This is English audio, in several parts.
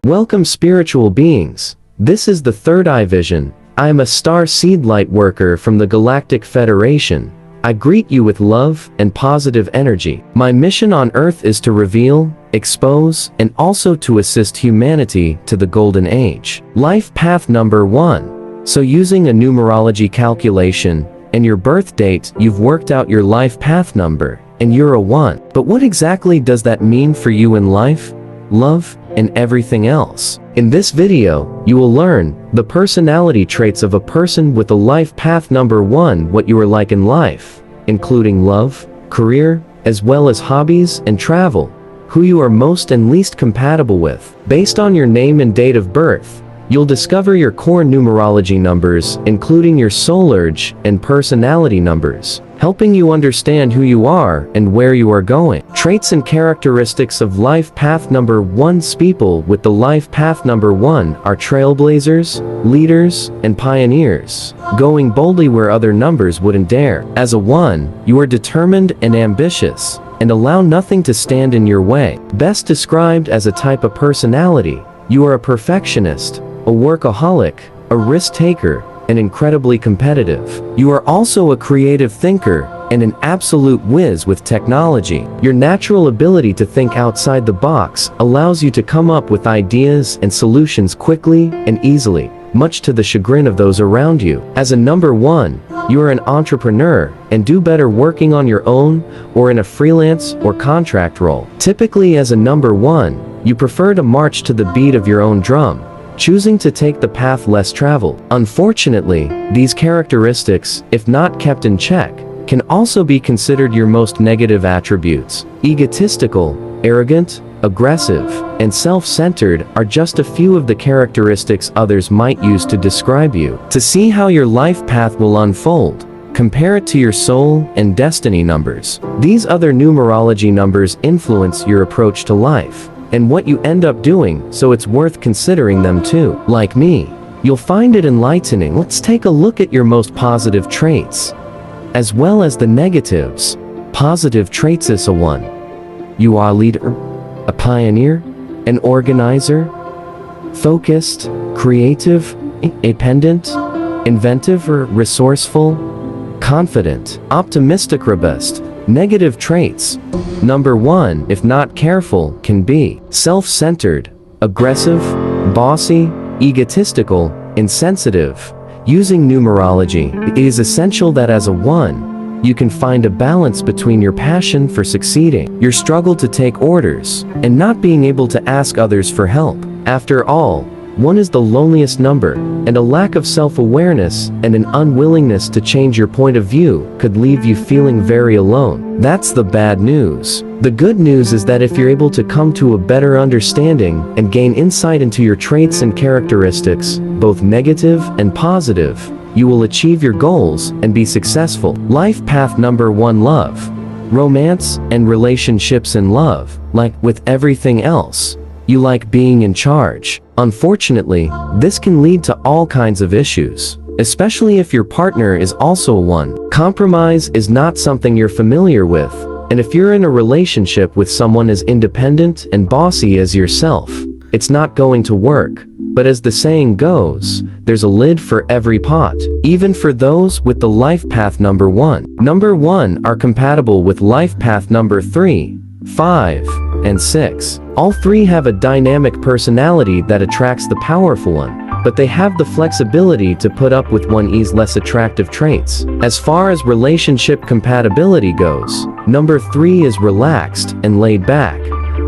Welcome, spiritual beings. This is the Third Eye Vision. I am a star seed light worker from the Galactic Federation. I greet you with love and positive energy. My mission on Earth is to reveal, expose, and also to assist humanity to the Golden Age. Life path number 1. So using a numerology calculation and your birth date, you've worked out your life path number, and you're a 1. But what exactly does that mean for you in life, love, and everything else? In this video, you will learn the personality traits of a person with a life path number 1, what you are like in life, including love, career, as well as hobbies and travel, who you are most and least compatible with. Based on your name and date of birth, you'll discover your core numerology numbers, including your soul urge and personality numbers, helping you understand who you are and where you are going. Traits and characteristics of life path number 1. People with the life path number 1 are trailblazers, leaders, and pioneers, going boldly where other numbers wouldn't dare. As a 1, you are determined and ambitious, and allow nothing to stand in your way. Best described as a type of personality, you are a perfectionist, a workaholic, a risk taker, and incredibly competitive. You are also a creative thinker and an absolute whiz with technology. Your natural ability to think outside the box allows you to come up with ideas and solutions quickly and easily, much to the chagrin of those around you. As a number 1, you are an entrepreneur and do better working on your own or in a freelance or contract role. Typically, as a number 1, you prefer to march to the beat of your own drum, choosing to take the path less traveled. Unfortunately, these characteristics, if not kept in check, can also be considered your most negative attributes. Egotistical, arrogant, aggressive, and self-centered are just a few of the characteristics others might use to describe you. To see how your life path will unfold, compare it to your soul and destiny numbers. These other numerology numbers influence your approach to life and what you end up doing, so it's worth considering them too. Like me, you'll find it enlightening. Let's take a look at your most positive traits, as well as the negatives. Positive traits is a 1. You are a leader, a pioneer, an organizer, focused, creative, independent, inventive or resourceful, confident, optimistic, robust. Negative traits. Number 1, if not careful, can be self-centered, aggressive, bossy, egotistical, insensitive. Using numerology, it is essential that as a 1, you can find a balance between your passion for succeeding, your struggle to take orders, and not being able to ask others for help. After all, 1 is the loneliest number, and a lack of self-awareness and an unwillingness to change your point of view could leave you feeling very alone. That's the bad news. The good news is that if you're able to come to a better understanding and gain insight into your traits and characteristics, both negative and positive, you will achieve your goals and be successful. Life path number 1. Love, romance, and relationships. In love, like with everything else, you like being in charge. Unfortunately, this can lead to all kinds of issues, especially if your partner is also a 1. Compromise is not something you're familiar with, and if you're in a relationship with someone as independent and bossy as yourself, it's not going to work. But as the saying goes, there's a lid for every pot, even for those with the life path number 1. Number 1 are compatible with life path number 3, 5, and 6. All 3 have a dynamic personality that attracts the powerful one, but they have the flexibility to put up with 1's less attractive traits. As far as relationship compatibility goes, number 3 is relaxed and laid back,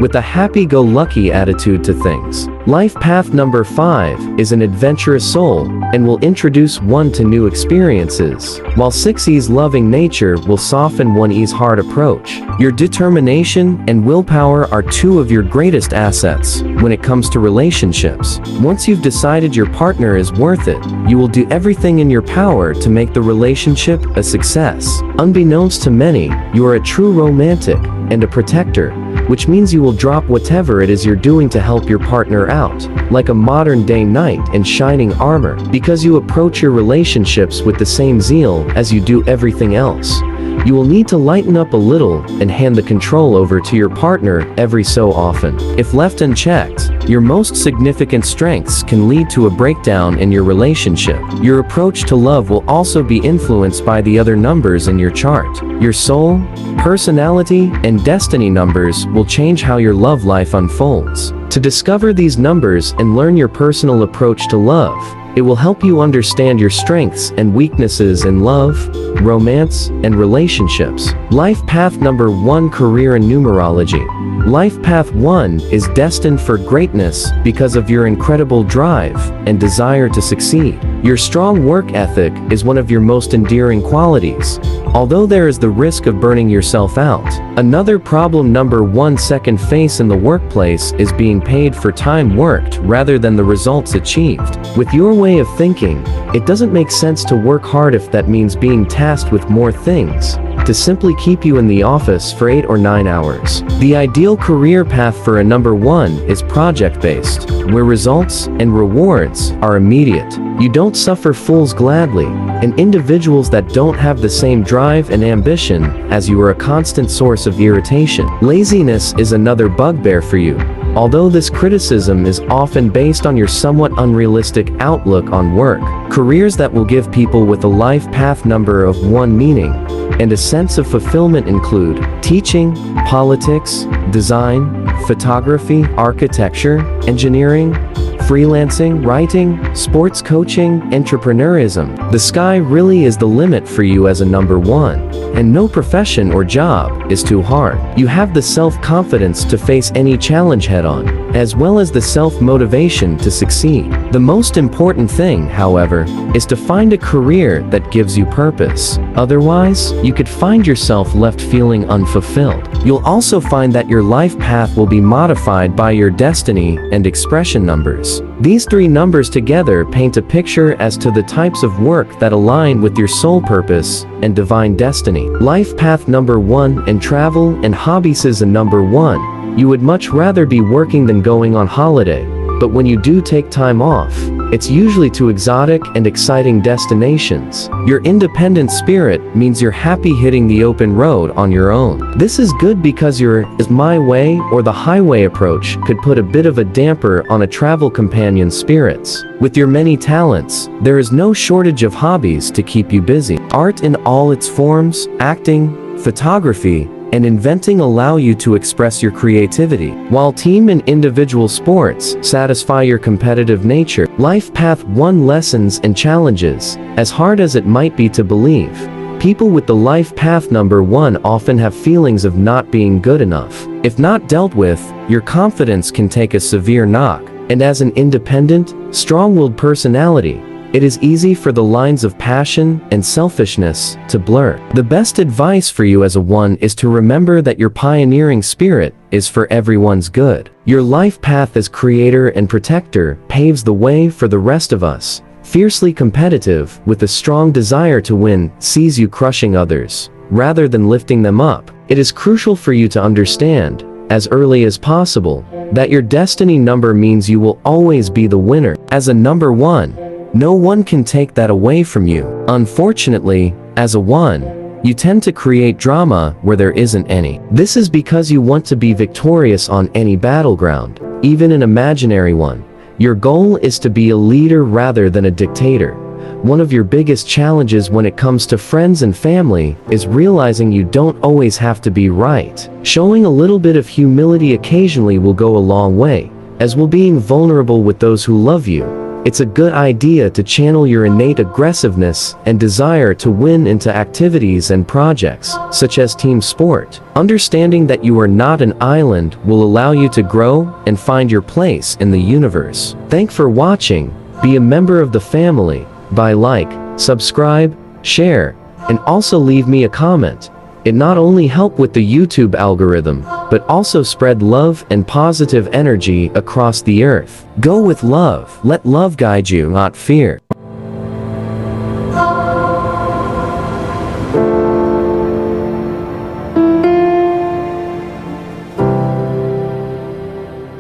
with a happy-go-lucky attitude to things. Life path number 5 is an adventurous soul and will introduce one to new experiences, while 6E's loving nature will soften 1E's hard approach. Your determination and willpower are two of your greatest assets when it comes to relationships. Once you've decided your partner is worth it, you will do everything in your power to make the relationship a success. Unbeknownst to many, you are a true romantic and a protector, which means you will drop whatever it is you're doing to help your partner out, like a modern-day knight in shining armor, because you approach your relationships with the same zeal as you do everything else. You will need to lighten up a little and hand the control over to your partner every so often. If left unchecked, your most significant strengths can lead to a breakdown in your relationship. Your approach to love will also be influenced by the other numbers in your chart. Your soul, personality, and destiny numbers will change how your love life unfolds. To discover these numbers and learn your personal approach to love, it will help you understand your strengths and weaknesses in love, romance, and relationships. Life path number 1, career and numerology. Life path 1 is destined for greatness because of your incredible drive and desire to succeed. Your strong work ethic is one of your most endearing qualities, although there is the risk of burning yourself out. Another problem number 1 second face in the workplace is being paid for time worked rather than the results achieved. With your way of thinking, it doesn't make sense to work hard if that means being tasked with more things, to simply keep you in the office for 8 or 9 hours. The ideal career path for a number 1 is project-based, where results and rewards are immediate. You don't suffer fools gladly, and individuals that don't have the same drive and ambition as you are a constant source of irritation. Laziness is another bugbear for you, although this criticism is often based on your somewhat unrealistic outlook on work. Careers that will give people with a life path number of 1 meaning and a sense of fulfillment include teaching, politics, design, photography, architecture, engineering, freelancing, writing, sports coaching, entrepreneurism. The sky really is the limit for you as a number 1, and no profession or job is too hard. You have the self-confidence to face any challenge head-on, as well as the self-motivation to succeed. The most important thing, however, is to find a career that gives you purpose. Otherwise, you could find yourself left feeling unfulfilled. You'll also find that your life path will be modified by your destiny and expression numbers. These 3 numbers together paint a picture as to the types of work that align with your soul purpose and divine destiny. Life path number 1 and travel and hobbies is a number 1. You would much rather be working than going on holiday, but when you do take time off, it's usually to exotic and exciting destinations. Your independent spirit means you're happy hitting the open road on your own. This is good because your "is my way" or the highway approach could put a bit of a damper on a travel companion's spirits. With your many talents, there is no shortage of hobbies to keep you busy. Art in all its forms, acting, photography, and inventing allow you to express your creativity, while team and individual sports satisfy your competitive nature. Life path 1 lessons and challenges. As hard as it might be to believe, people with the life path number 1 often have feelings of not being good enough. If not dealt with, your confidence can take a severe knock, and as an independent, strong-willed personality, it is easy for the lines of passion and selfishness to blur. The best advice for you as a 1 is to remember that your pioneering spirit is for everyone's good. Your life path as creator and protector paves the way for the rest of us. Fiercely competitive, with a strong desire to win, sees you crushing others, rather than lifting them up. It is crucial for you to understand, as early as possible, that your destiny number means you will always be the winner. As a number 1, no one can take that away from you. Unfortunately, as a 1, you tend to create drama where there isn't any. This is because you want to be victorious on any battleground, even an imaginary one. Your goal is to be a leader rather than a dictator. One of your biggest challenges when it comes to friends and family is realizing you don't always have to be right. Showing a little bit of humility occasionally will go a long way, as will being vulnerable with those who love you. it's a good idea to channel your innate aggressiveness and desire to win into activities and projects, such as team sport. Understanding that you are not an island will allow you to grow and find your place in the universe. Thanks for watching. Be a member of the family by like, subscribe, share, and also leave me a comment. It not only help with the YouTube algorithm, but also spread love and positive energy across the earth. Go with love. Let love guide you, not fear.